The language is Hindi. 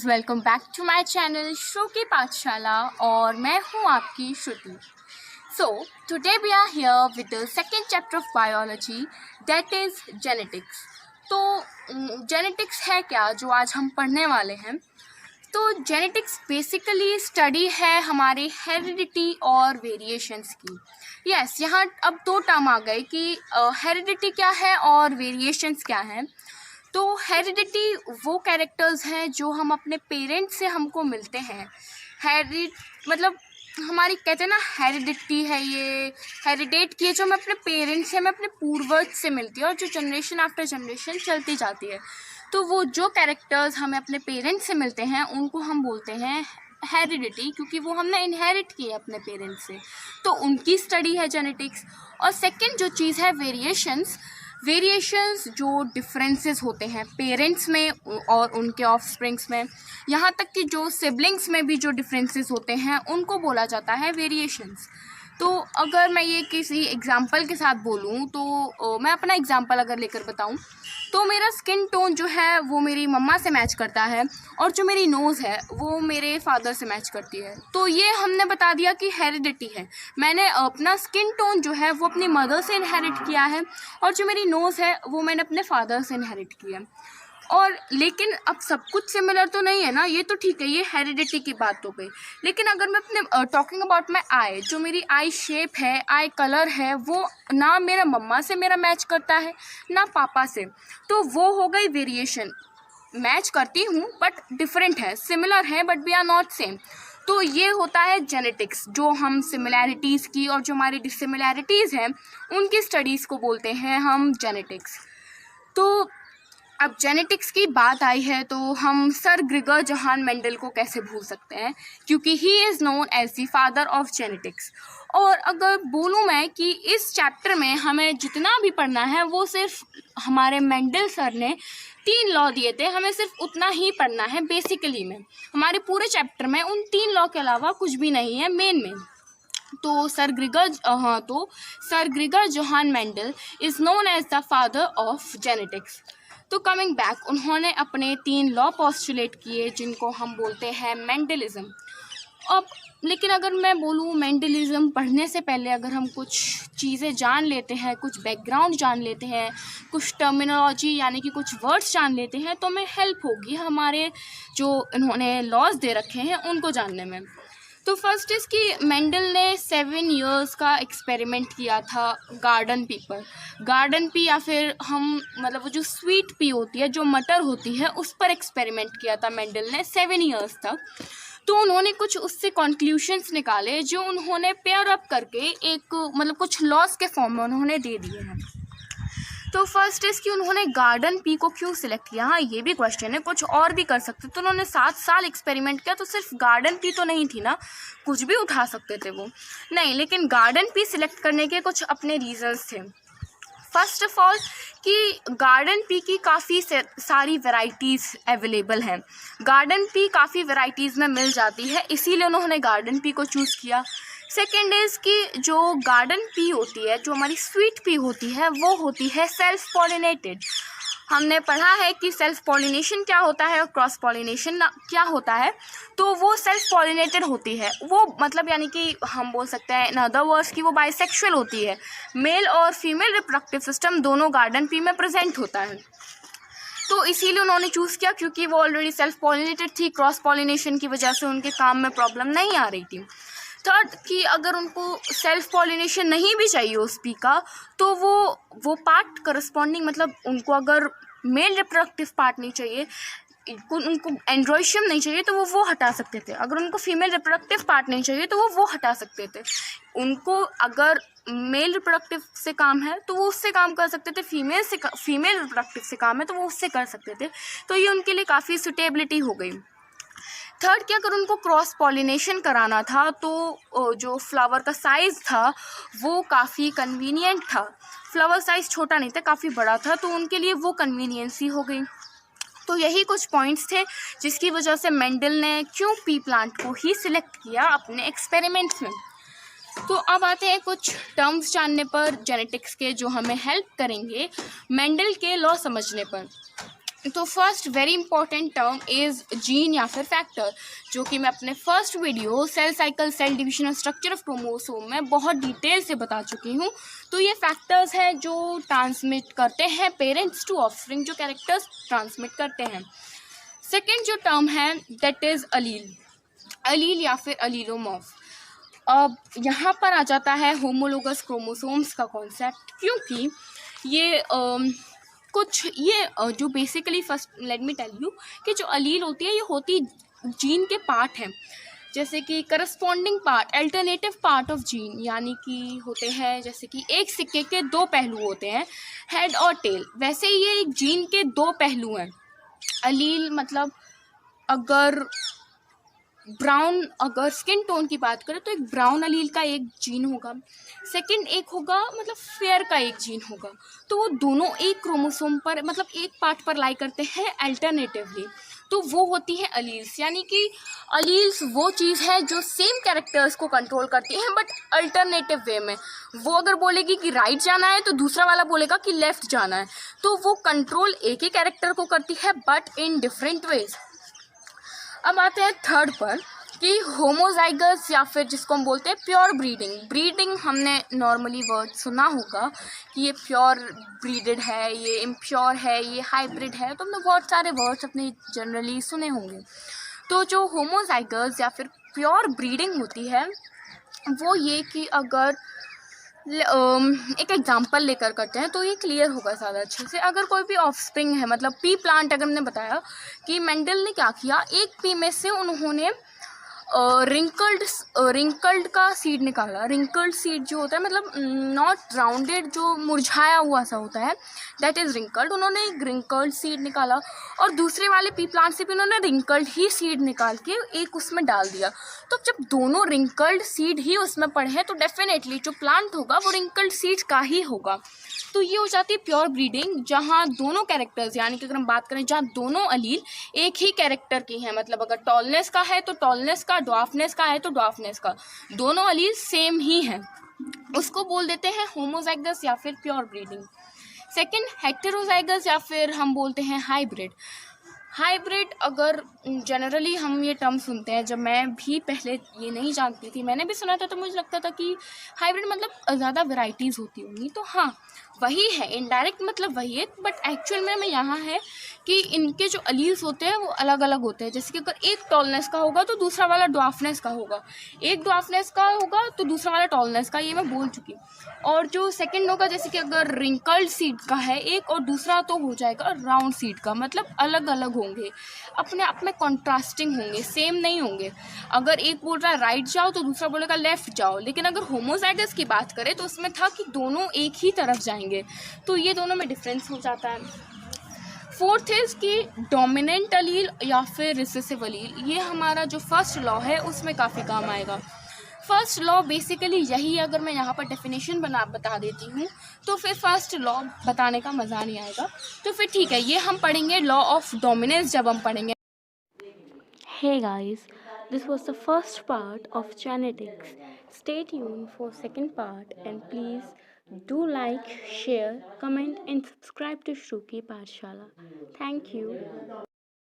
Guys, welcome back to my channel Shruti Pathshala और मैं हूं आपकी Shruti. So today we are here with the second chapter of biology, that is genetics. तो जेनेटिक्स है क्या जो आज हम पढ़ने वाले हैं। तो जेनेटिक्स बेसिकली स्टडी है हमारे हेरिडिटी और वेरिएशंस की। यस, यहाँ अब दो टर्म आ गए कि हेरिडिटी क्या है और वेरिएशंस क्या है। तो हेरिडिटी वो कैरेक्टर्स हैं जो हम अपने पेरेंट्स से हमको मिलते हैं। मतलब हमारी कहते हैं ना हेरिडिटी है, ये हेरिडेट की है जो हमें अपने पेरेंट्स से, हमें अपने पूर्वज से मिलती है और जो जनरेशन आफ्टर जनरेशन चलती जाती है। तो वो जो कैरेक्टर्स हमें अपने पेरेंट्स से मिलते हैं उनको हम बोलते हैं हेरिडिटी, क्योंकि वो हमने इनहेरिट की है अपने पेरेंट्स से। तो उनकी स्टडी है जेनेटिक्स। और सेकंड जो चीज़ है वेरिएशंस जो डिफरेंसेस होते हैं पेरेंट्स में और उनके ऑफस्प्रिंग्स में, यहाँ तक कि जो सिबलिंग्स में भी जो डिफरेंसेस होते हैं उनको बोला जाता है वेरिएशंस। तो अगर मैं ये किसी एग्जांपल के साथ बोलूँ तो मैं अपना एग्जांपल अगर लेकर बताऊँ तो मेरा स्किन टोन जो है वो मेरी मम्मा से मैच करता है और जो मेरी नोज़ है वो मेरे फादर से मैच करती है। तो ये हमने बता दिया कि हेरिडिटी है। मैंने अपना स्किन टोन जो है वो अपनी मदर से इनहेरिट किया है और जो मेरी नोज़ है वो मैंने अपने फादर से इनहेरिट किया है। और लेकिन अब सब कुछ सिमिलर तो नहीं है ना, ये तो ठीक है, ये हेरिडिटी की बात हो गई। लेकिन अगर मैं अपने टॉकिंग अबाउट माई आई, जो मेरी आई शेप है, आई कलर है, वो ना मेरा मम्मा से मेरा मैच करता है ना पापा से, तो वो हो गई वेरिएशन। मैच करती हूँ बट डिफरेंट है, सिमिलर है but we are not same. तो ये होता है जेनेटिक्स, जो हम सिमिलैरिटीज़ की और जो हमारी डिसिमिलैरिटीज़ हैं उनकी स्टडीज़ को बोलते हैं हम जेनेटिक्स। तो अब जेनेटिक्स की बात आई है तो हम सर ग्रेगर जोहान मेंडल को कैसे भूल सकते हैं, क्योंकि he is known as the father of genetics. और अगर बोलूँ मैं कि इस चैप्टर में हमें जितना भी पढ़ना है वो सिर्फ हमारे मेंडल सर ने 3 लॉ दिए थे, हमें सिर्फ उतना ही पढ़ना है बेसिकली में। हमारे पूरे चैप्टर में उन 3 लॉ के अलावा कुछ भी नहीं है मेन में। तो sir Gregor Johann Mendel is known as the father of genetics. तो कमिंग बैक, उन्होंने अपने 3 लॉ पोस्टुलेट किए जिनको हम बोलते हैं मेंडलिज्म। अब लेकिन अगर मैं बोलूँ मेंडलिज्म पढ़ने से पहले अगर हम कुछ चीज़ें जान लेते हैं, कुछ बैकग्राउंड जान लेते हैं, कुछ टर्मिनोलॉजी यानी कि कुछ वर्ड्स जान लेते हैं तो हमें हेल्प होगी हमारे जो इन्होंने लॉज दे रखे हैं उनको जानने में। तो फर्स्ट इज़ कि मेंडल ने 7 इयर्स का एक्सपेरिमेंट किया था गार्डन पी पर। गार्डन पी या फिर हम मतलब वो जो स्वीट पी होती है, जो मटर होती है, उस पर एक्सपेरिमेंट किया था मेंडल ने 7 इयर्स तक। तो उन्होंने कुछ उससे कंक्लूशंस निकाले जो उन्होंने पेयर अप करके एक मतलब कुछ लॉस के फॉर्म में उन्होंने दे दिए हैं। तो फर्स्ट इज़ कि उन्होंने गार्डन पी को क्यों सिलेक्ट किया। हाँ, ये भी क्वेश्चन है, कुछ और भी कर सकते। तो उन्होंने 7 साल एक्सपेरिमेंट किया, तो सिर्फ गार्डन पी तो नहीं थी ना, कुछ भी उठा सकते थे वो नहीं, लेकिन गार्डन पी सिलेक्ट करने के कुछ अपने रीजंस थे। फर्स्ट ऑफ ऑल कि गार्डन पी की काफ़ी सारी वैरायटीज़ अवेलेबल हैं। गार्डन पी काफ़ी वैरायटीज़ में मिल जाती है, इसीलिए उन्होंने गार्डन पी को चूज़ किया। सेकेंड इज़ कि जो गार्डन पी होती है, जो हमारी स्वीट पी होती है, वो होती है सेल्फ पॉलिनेटेड। हमने पढ़ा है कि सेल्फ पॉलिनेशन क्या होता है और क्रॉस पॉलिनेशन क्या होता है। तो वो सेल्फ पॉलिनेटेड होती है, वो मतलब यानी कि हम बोल सकते हैं इन अदर वर्ड्स कि वो बाइसेक्सुअल होती है। मेल और फीमेल रिप्रोडक्टिव सिस्टम दोनों गार्डन पी में प्रेजेंट होता है। तो इसीलिए उन्होंने चूज़ किया, क्योंकि वो ऑलरेडी सेल्फ पॉलिनेटेड थी। क्रॉस पॉलिनेशन की वजह से उनके काम में प्रॉब्लम नहीं आ रही थी। थर्ड कि अगर उनको सेल्फ पॉलिनेशन नहीं भी चाहिए उस पी का, तो वो पार्ट करस्पॉन्डिंग, मतलब उनको अगर मेल रिप्रोडक्टिव पार्ट नहीं चाहिए, उनको एंड्रोइशियम नहीं चाहिए, तो वो हटा सकते थे। अगर उनको फीमेल रिप्रोडक्टिव पार्ट नहीं चाहिए तो वो हटा सकते थे। उनको अगर मेल रिप्रोडक्टिव से काम है तो वो उससे काम कर सकते थे, फीमेल रिप्रोडक्टिव से काम है तो वो उससे कर सकते थे। तो ये उनके लिए काफ़ी सुटेबिलिटी हो गई। थर्ड कि अगर उनको क्रॉस पॉलिनेशन कराना था तो जो फ्लावर का साइज़ था वो काफ़ी कन्वीनियंट था। फ्लावर साइज़ छोटा नहीं था, काफ़ी बड़ा था, तो उनके लिए वो कन्वीनियंसी हो गई। तो यही कुछ पॉइंट्स थे जिसकी वजह से मेंडल ने क्यों पी प्लांट को ही सिलेक्ट किया अपने एक्सपेरिमेंट्स में। तो अब आते हैं कुछ टर्म्स जानने पर जेनेटिक्स के, जो हमें हेल्प करेंगे मेंडल के लॉ समझने पर। तो first very important term is gene या फिर फैक्टर, जो कि मैं अपने first video cell cycle cell division और स्ट्रक्चर ऑफ क्रोमोसोम में बहुत डिटेल से बता चुकी हूँ। तो ये फैक्टर्स हैं जो ट्रांसमिट करते हैं पेरेंट्स टू ऑफस्प्रिंग, जो कैरेक्टर्स ट्रांसमिट करते हैं। सेकेंड जो टर्म है दैट इज़ अलील, अलील या फिर अलीलोमॉर्फ। अब यहाँ पर आ जाता है होमोलोगस क्रोमोसोम्स का कॉन्सेप्ट, क्योंकि ये जो basically first let me tell you कि जो अलील होती है ये होती जीन के पार्ट हैं, जैसे कि corresponding part, alternative part of gene, यानी कि होते हैं जैसे कि एक सिक्के के दो पहलू होते हैं, हेड और टेल, वैसे ही ये एक जीन के दो पहलू हैं। अलील मतलब अगर स्किन टोन की बात करें तो एक ब्राउन अलील का एक जीन होगा, सेकंड एक होगा मतलब फेयर का एक जीन होगा। तो वो दोनों एक क्रोमोसोम पर मतलब एक पार्ट पर लाई करते हैं अल्टरनेटिवली, तो वो होती है अलील्स। यानी कि अलील्स वो चीज़ है जो सेम कैरेक्टर्स को कंट्रोल करती हैं बट अल्टरनेटिव वे में। वो अगर बोलेगी कि राइट जाना है तो दूसरा वाला बोलेगा कि लेफ़्ट जाना है, तो वो कंट्रोल एक ही कैरेक्टर को करती है बट इन डिफरेंट वेज। अब आते हैं थर्ड पर कि होमोजाइगस या फिर जिसको हम बोलते हैं प्योर ब्रीडिंग। ब्रीडिंग हमने नॉर्मली वर्ड सुना होगा कि ये प्योर ब्रीडेड है, ये इम्प्योर है, ये हाइब्रिड है, तो हमने बहुत सारे वर्ड्स अपने जनरली सुने होंगे। तो जो होमोजाइगस या फिर प्योर ब्रीडिंग होती है वो ये कि अगर एक एग्जांपल लेकर करते हैं तो ये क्लियर होगा ज़्यादा अच्छे से। अगर कोई भी ऑफस्प्रिंग है, मतलब पी प्लांट, अगर हमने बताया कि मेंडल ने क्या किया, एक पी में से उन्होंने रिंकल्ड का सीड निकाला। रिंकल्ड सीड जो होता है मतलब नॉट राउंडेड, जो मुरझाया हुआ सा होता है, दैट इज़ रिंकल्ड। उन्होंने एक रिंकल्ड सीड निकाला और दूसरे वाले पी प्लांट से भी उन्होंने रिंकल्ड ही सीड निकाल के एक उसमें डाल दिया। तो जब दोनों रिंकल्ड सीड ही उसमें पड़े हैं तो डेफिनेटली जो प्लांट होगा वो रिंकल्ड सीड का ही होगा। तो ये हो जाती है प्योर ब्रीडिंग, जहाँ दोनों कैरेक्टर्स, यानी कि अगर हम बात करें जहाँ दोनों अलील एक ही कैरेक्टर की हैं, मतलब अगर टॉलनेस का है तो टॉलनेस का, ड्वार्फनेस का है तो ड्वार्फनेस का, दोनों अलील सेम ही हैं, उसको बोल देते हैं होमोजाइगस या फिर प्योर ब्रीडिंग। सेकंड हेटेरोजाइगस या फिर हम बोलते हैं हाइब्रिड। हाइब्रिड अगर जनरली हम ये टर्म सुनते हैं, जब मैं भी पहले ये नहीं जानती थी, मैंने भी सुना था, तो मुझे लगता था कि हाइब्रिड मतलब ज़्यादा वैराइटीज़ होती होंगी। तो हाँ वही है, इनडायरेक्ट मतलब वही है, बट एक्चुअल में हमें यहाँ है कि इनके जो अलील्स होते हैं वो अलग अलग होते हैं। जैसे कि अगर एक टॉलनेस का होगा तो दूसरा वाला ड्वार्फनेस का होगा, एक ड्वार्फनेस का होगा तो दूसरा वाला टॉलनेस का, ये मैं बोल चुकी। और जो सेकंड होगा, जैसे कि अगर रिंकल्ड सीड का है एक और दूसरा, तो हो जाएगा राउंड सीड का, मतलब अलग अलग होंगे, अपने आप में कॉन्ट्रास्टिंग होंगे, सेम नहीं होंगे। अगर एक बोल रहा है राइट जाओ तो दूसरा बोलेगा लेफ्ट जाओ। लेकिन अगर होमोजाइगस की बात करें तो उसमें था कि दोनों एक ही तरफ जाएंगे, तो ये दोनों में डिफरेंस हो जाता है। फोर्थ इज़ कि डोमिनेंट अलील या फिर रिसेसिव अलील, ये हमारा जो फर्स्ट लॉ है उसमें काफ़ी काम आएगा। फर्स्ट लॉ बेसिकली यही है, अगर मैं यहाँ पर डेफिनेशन बता देती हूँ तो फिर फर्स्ट लॉ बताने का मज़ा नहीं आएगा, तो फिर ठीक है, ये हम पढ़ेंगे लॉ ऑफ डोमिनेंस जब हम पढ़ेंगे। Hey guys, this was the first part of genetics. Stay tuned for second part and please do like, share, comment and subscribe to Shruki Pathshala. Thank you.